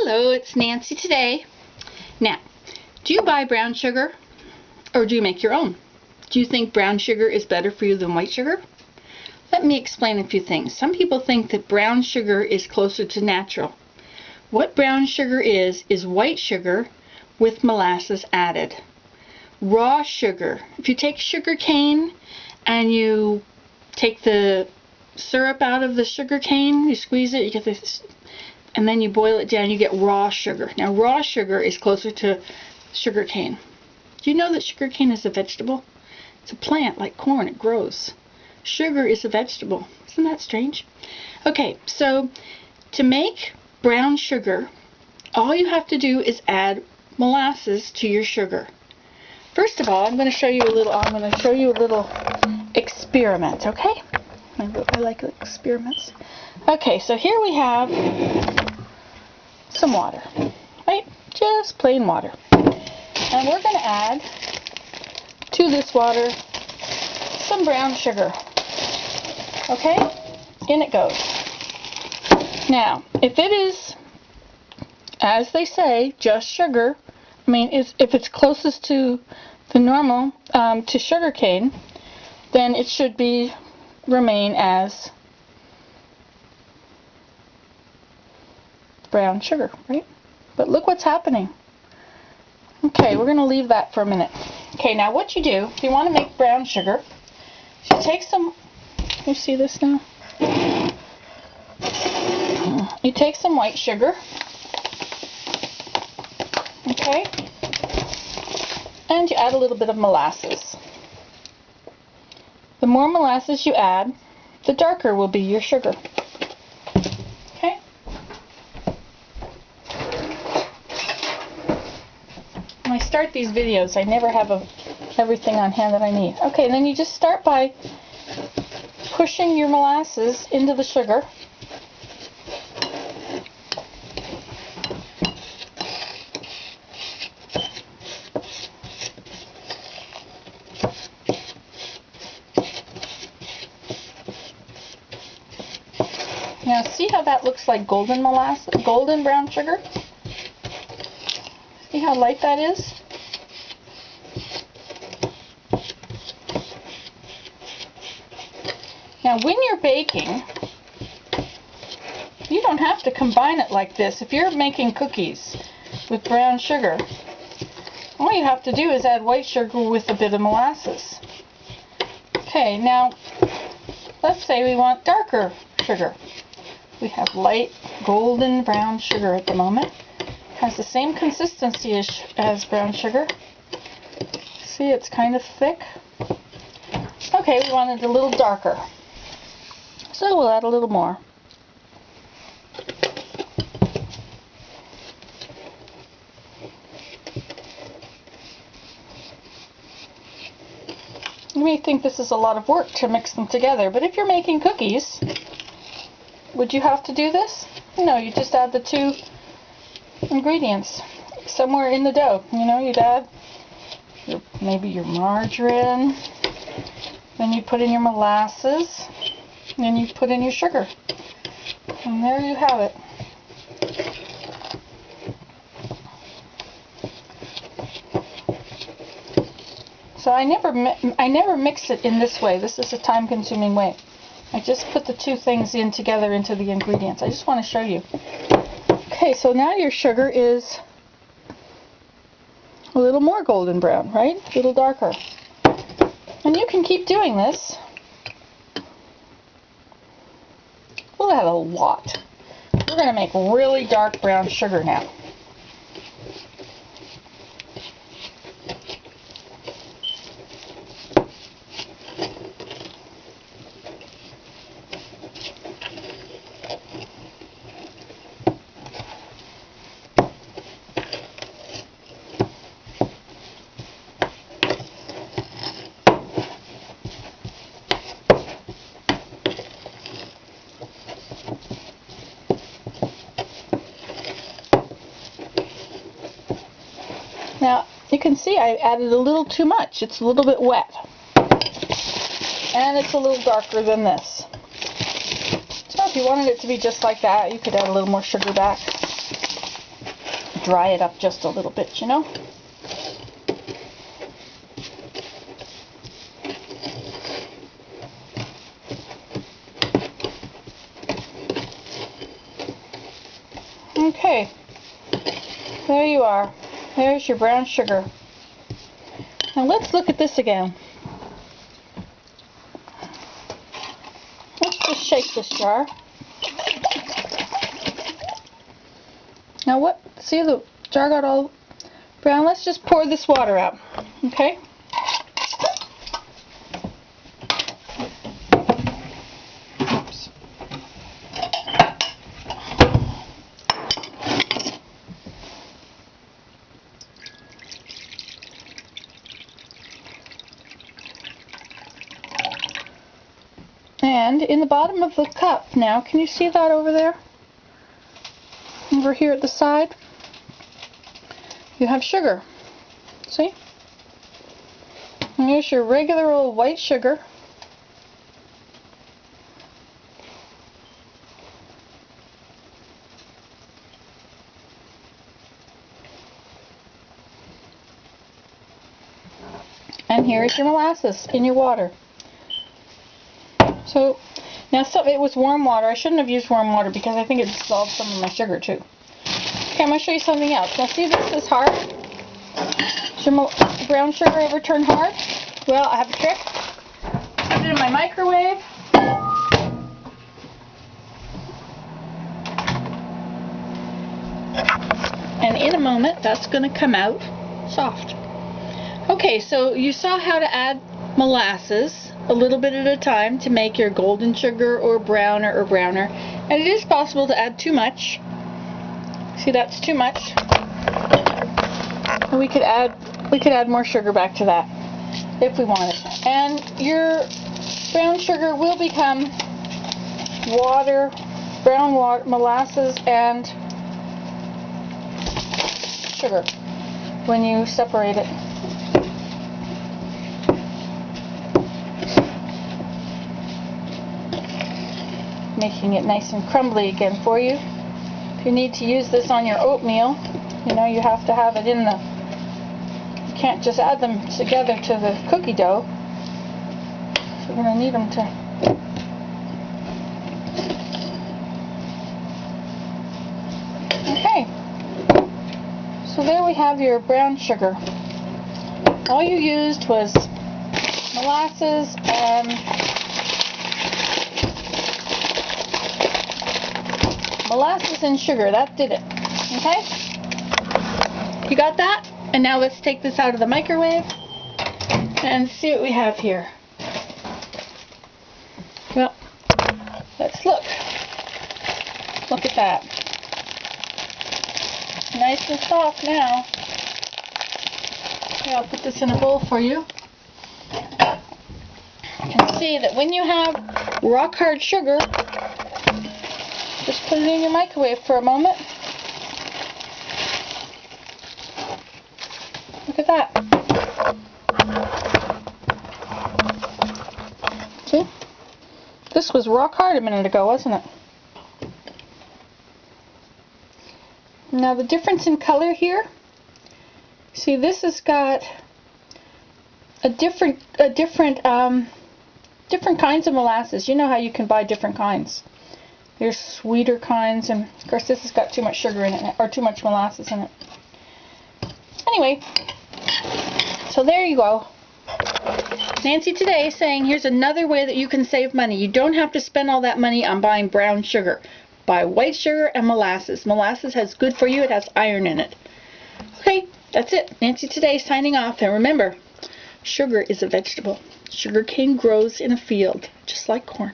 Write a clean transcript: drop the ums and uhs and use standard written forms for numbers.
Hello, it's Nancy today. Now, do you buy brown sugar or do you make your own? Do you think brown sugar is better for you than white sugar? Let me explain a few things. Some people think that brown sugar is closer to natural. What brown sugar is white sugar with molasses added. Raw sugar. If you take sugar cane and you take the syrup out of the sugar cane, you squeeze it, you get this, and then you boil it down, you get raw sugar. Now, raw sugar is closer to sugar cane. Do you know that sugar cane is a vegetable? It's a plant like corn, it grows. Sugar is a vegetable. Isn't that strange? Okay, so to make brown sugar, all you have to do is add molasses to your sugar. First of all, I'm going to show you a little experiment, okay? I like experiments. Okay, so here we have some water, right? Just plain water. And we're going to add to this water some brown sugar. Okay? In it goes. Now, if it is, as they say, just sugar, if it's closest to the normal, to sugar cane, then it should remain as brown sugar, right? But look what's happening. Okay, we're going to leave that for a minute. Okay, now what you do, if you want to make brown sugar, you take some, you see this now? You take some white sugar, okay, and you add a little bit of molasses. The more molasses you add, the darker will be your sugar. Okay? When I start these videos, I never have everything on hand that I need. Okay, then you just start by pushing your molasses into the sugar. Now see how that looks like golden brown sugar? See how light that is? Now when you're baking, you don't have to combine it like this. If you're making cookies with brown sugar, all you have to do is add white sugar with a bit of molasses. Okay, now let's say we want darker sugar. We have light golden brown sugar at the moment. Has the same consistency as brown sugar. See, it's kind of thick. Okay, we want it a little darker. So we'll add a little more. You may think this is a lot of work to mix them together, but if you're making cookies, would you have to do this? No, you just add the two ingredients somewhere in the dough. You know, you'd add maybe your margarine, then you put in your molasses, and then you put in your sugar. And there you have it. So I never mix it in this way. This is a time-consuming way. I just put the two things in together into the ingredients. I just want to show you. Okay, so now your sugar is a little more golden brown, right? A little darker. And you can keep doing this. We'll add a lot. We're going to make really dark brown sugar now. Now, you can see I added a little too much. It's a little bit wet. And it's a little darker than this. So if you wanted it to be just like that, you could add a little more sugar back. dry it up just a little bit, you know? Okay, there you are. There's your brown sugar. Now let's look at this again. Let's just shake this jar. Now what? See, the jar got all brown. Let's just pour this water out. Okay? Oops. And in the bottom of the cup now, can you see that over there? Over here at the side, you have sugar. See? And here's your regular old white sugar. And here is your molasses in your water. So, now it was warm water. I shouldn't have used warm water because I think it dissolved some of my sugar too. Okay, I'm going to show you something else. Now see, this is hard. Does your brown sugar ever turn hard? Well, I have a trick. Put it in my microwave. And in a moment, that's going to come out soft. Okay, so you saw how to add molasses a little bit at a time to make your golden sugar or browner. And it is possible to add too much. See, that's too much. And we could add more sugar back to that if we wanted. And your brown sugar will become water, brown water, molasses, and sugar when you separate it. Making it nice and crumbly again for you. If you need to use this on your oatmeal, you know, you have to have it in the, you can't just add them together to the cookie dough. So you're going to need them to, okay. So there we have your brown sugar. All you used was molasses and sugar. That did it. Okay? You got that? And now let's take this out of the microwave and see what we have here. Well, let's look. Look at that. Nice and soft now. Okay, I'll put this in a bowl for you. You can see that when you have rock hard sugar, just put it in your microwave for a moment. Look at that. See? This was rock hard a minute ago, wasn't it? Now the difference in color here, see, this has got a different kinds of molasses. You know how you can buy different kinds. There's sweeter kinds, and of course this has got too much sugar in it, or too much molasses in it. Anyway, so there you go. Nancy today saying here's another way that you can save money. You don't have to spend all that money on buying brown sugar. Buy white sugar and molasses. Molasses has good for you. It has iron in it. Okay, that's it. Nancy today signing off. And remember, sugar is a vegetable. Sugar cane grows in a field, just like corn.